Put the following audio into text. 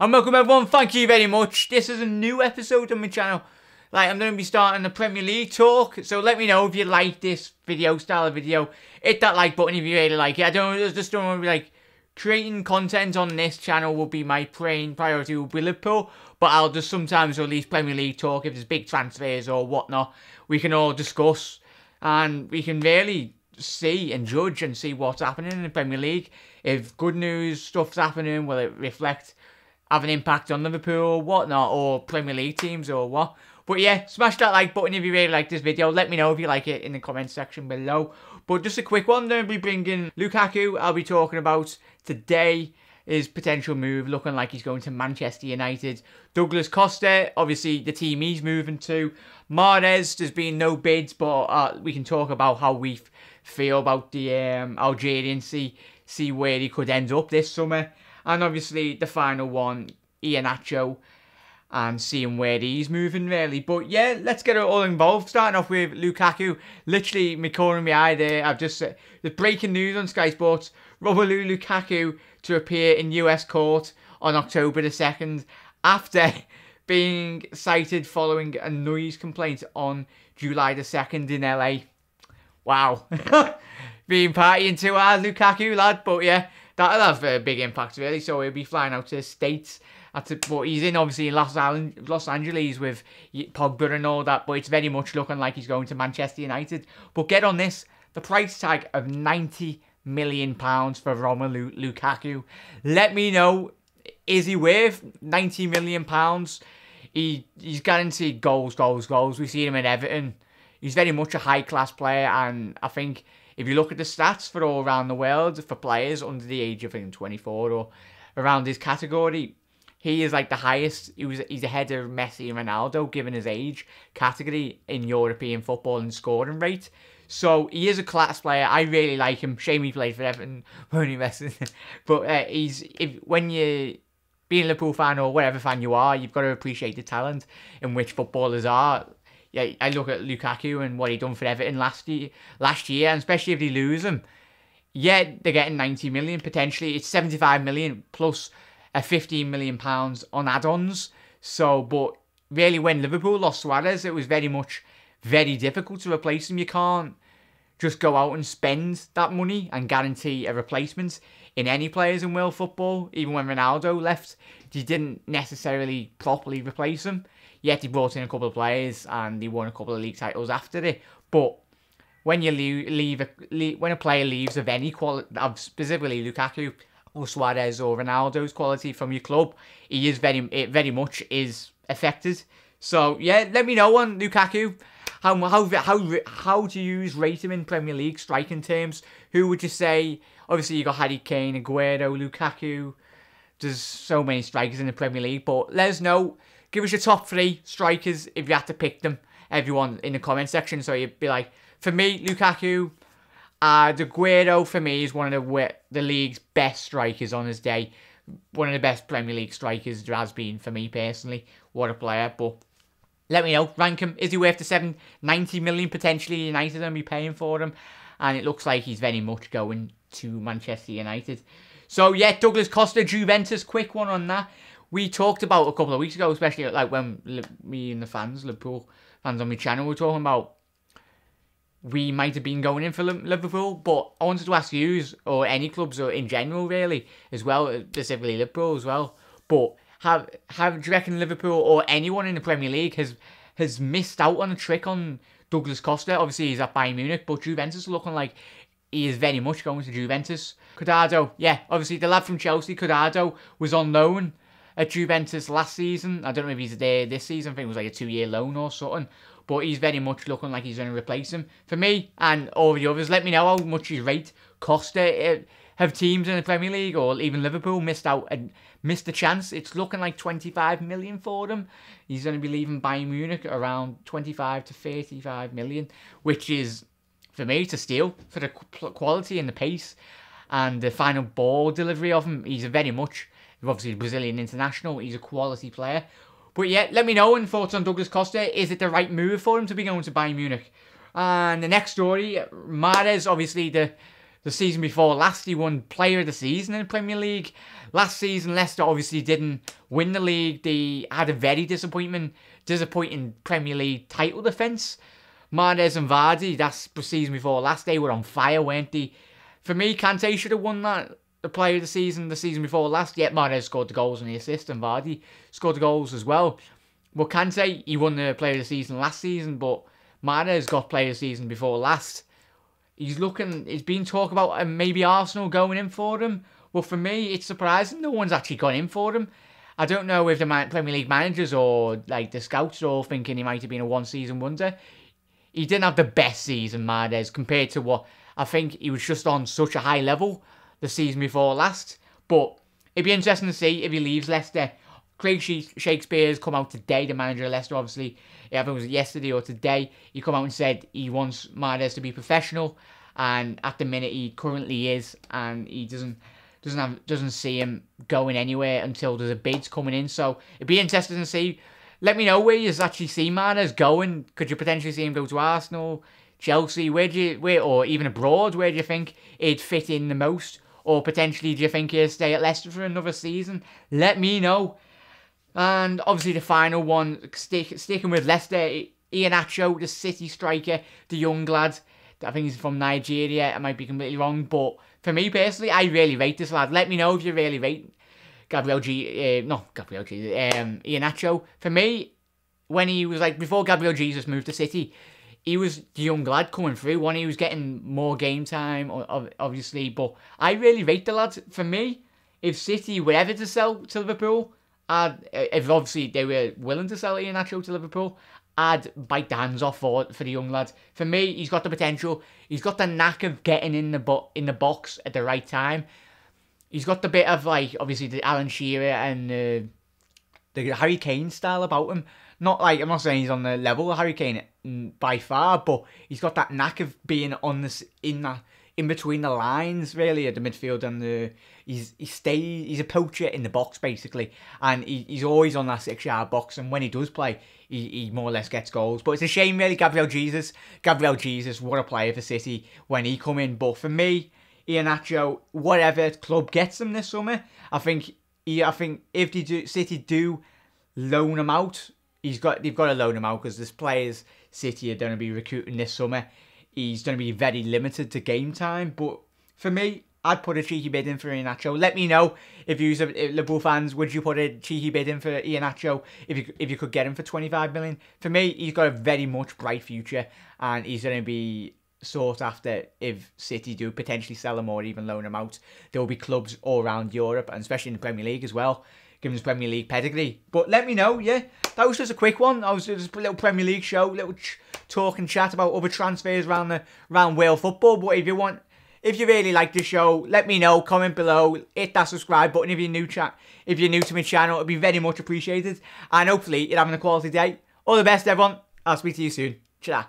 And welcome everyone, thank you very much. This is a new episode on my channel. I'm going to be starting the Premier League talk, so let me know if you like this style of video. Hit that like button if you really like it. I just don't want to be creating content on this channel will be my priority will be Liverpool, but I'll just sometimes release Premier League talk if there's big transfers or whatnot. We can all discuss and we can really see and judge and see what's happening in the Premier League. If good news stuff's happening, will it have an impact on Liverpool or whatnot, or Premier League teams or what? But yeah, smash that like button if you really like this video. Let me know if you like it in the comment section below. But just a quick one, then we'll be bringing Lukaku. I'll be talking about today his potential move, looking like he's going to Manchester United. Douglas Costa, obviously the team he's moving to. Mahrez, there's been no bids, but we can talk about how we feel about the Algerian, see where he could end up this summer. And obviously the final one, Iheanacho, and seeing where he's moving really. But yeah, let's get it all involved. Starting off with Lukaku. Literally, me calling my eye there. I've just said the breaking news on Sky Sports. Romelu Lukaku to appear in US court on October the 2nd after being cited following a noise complaint on July the 2nd in LA. Wow. Being partying too hard, Lukaku, lad. But yeah, that'll have a big impact really. So he'll be flying out to the States. But he's in obviously in Los Angeles with Pogba and all that. But it's very much looking like he's going to Manchester United. But get on this, the price tag of £90 million for Romelu Lukaku. Let me know, is he worth £90 million? He's guaranteed goals. We've seen him at Everton. He's very much a high-class player, and I think if you look at the stats for all around the world for players under the age of 24 or around his category, he is like the highest. He's ahead of Messi and Ronaldo given his age category in European football and scoring rate. So he is a class player. I really like him. Shame he played for Everton, only Messi. But when you being a Liverpool fan or whatever fan you are, you've got to appreciate the talent in which footballers are. Yeah, I look at Lukaku and what he done for Everton last year, and especially if they lose him. Yeah, they're getting 90 million potentially. It's 75 million plus a 15 million pounds on add-ons. So, but really, when Liverpool lost Suarez, it was very difficult to replace him. You can't just go out and spend that money and guarantee a replacement in any players in world football. Even when Ronaldo left, they didn't necessarily properly replace him. Yet he brought in a couple of players and he won a couple of league titles after it. But when you when a player leaves of any quality, specifically Lukaku or Suarez or Ronaldo's quality from your club, he is very much is affected. So yeah, let me know on Lukaku. How do you rate him in Premier League striking terms? Who would you say? Obviously you got Harry Kane, Aguero, Lukaku. There's so many strikers in the Premier League, but let us know. Give us your top 3 strikers if you had to pick them. Everyone in the comment section. So you'd be like, for me, Lukaku, Aguero for me is one of the league's best strikers on his day. One of the best Premier League strikers there has been for me personally. What a player. But let me know. Rank him. Is he worth the 90 million potentially United and be paying for him? And it looks like he's very much going to Manchester United. So yeah, Douglas Costa, Juventus. Quick one on that. We talked about a couple of weeks ago, especially when me and the fans, Liverpool fans on my channel, were talking about we might have been going in for Liverpool, but I wanted to ask you, or any clubs, or in general really, as well, specifically Liverpool as well. But do you reckon Liverpool or anyone in the Premier League has missed out on a trick on Douglas Costa? Obviously he's at Bayern Munich, but Juventus are looking like he is very much going to Juventus. Cuadrado, yeah, obviously the lad from Chelsea, Cuadrado, was on loan at Juventus last season. I don't know if he's there this season. I think it was like a 2-year loan or something. But he's very much looking like he's going to replace him. For me and all the others, let me know how much you rate Costa. Have teams in the Premier League or even Liverpool missed the chance? It's looking like 25 million for him. He's going to be leaving Bayern Munich around 25 to 35 million, which is, for me, it's a steal for the quality and the pace and the final ball delivery of him. He's very much, obviously, Brazilian international. He's a quality player. But yeah, let me know your thoughts on Douglas Costa. Is it the right move for him to be going to Bayern Munich? And the next story, Mahrez, obviously the the season before last, he won Player of the Season in the Premier League. Last season, Leicester obviously didn't win the league. They had a very disappointing Premier League title defence. Mahrez and Vardy, that's the season before last, they were on fire, weren't they? For me, Kante should have won that, the Player of the season before last. Yet Mahrez scored the goals and the assist, and Vardy scored the goals as well. Well, Kante, he won the Player of the Season last season, but Mahrez got Player of the Season before last. He's been talk about maybe Arsenal going in for him. Well, for me, it's surprising no one's actually gone in for him. I don't know if the Premier League managers or like the scouts are all thinking he might have been a one-season wonder. He didn't have the best season, Mahrez, compared to what I think he was just on such a high level the season before last. But it'd be interesting to see if he leaves Leicester. Craig Shakespeare has come out today, the manager of Leicester, obviously. I think it was yesterday or today. He come out and said he wants Mahrez to be professional, and at the minute he currently is, and he doesn't see him going anywhere until there's a bid coming in. So it'd be interesting to see. Let me know where you actually see Mahrez going. Could you potentially see him go to Arsenal, Chelsea, or even abroad? Where do you think he'd fit in the most? Or potentially do you think he'll stay at Leicester for another season? Let me know. And obviously the final one, sticking with Leicester, Iheanacho, the City striker, the young lad. I think he's from Nigeria. I might be completely wrong, but for me personally, I really rate this lad. Let me know if you really rate Iheanacho. For me, when he was before Gabriel Jesus moved to City, he was the young lad coming through. When he was getting more game time, obviously, but I really rate the lad. For me, if City were ever to sell to Liverpool, if obviously they were willing to sell Iheanacho to Liverpool, I'd bite the hands off for the young lad. For me, he's got the potential. He's got the knack of getting in the box at the right time. He's got the bit of obviously the Alan Shearer and the Harry Kane style about him. I'm not saying he's on the level of Harry Kane by far, but he's got that knack of being in between the lines, really, at the midfield, and he's a poacher in the box, basically, and he's always on that 6-yard box, and when he does play, he more or less gets goals. But it's a shame, really, Gabriel Jesus, what a player for City when he come in. But for me, Iheanacho, whatever club gets him this summer, I think if City do loan him out, they've got to loan him out, because there's players City are going to be recruiting this summer. He's going to be very limited to game time. But for me, I'd put a cheeky bid in for Iheanacho. Let me know if you're Liverpool fans, would you put a cheeky bid in for Iheanacho if you could get him for 25 million? For me, he's got a very much bright future, and he's going to be sought after if City do potentially sell him or even loan him out. There will be clubs all around Europe, and especially in the Premier League as well, given his Premier League pedigree. But let me know, yeah. That was just a quick one. I was just a little Premier League show, little talk and chat about other transfers around Wales football. But if you really like the show, let me know. Comment below. Hit that subscribe button if you're new to my channel. It'd be very much appreciated. And hopefully you're having a quality day. All the best, everyone. I'll speak to you soon. Ta-ra.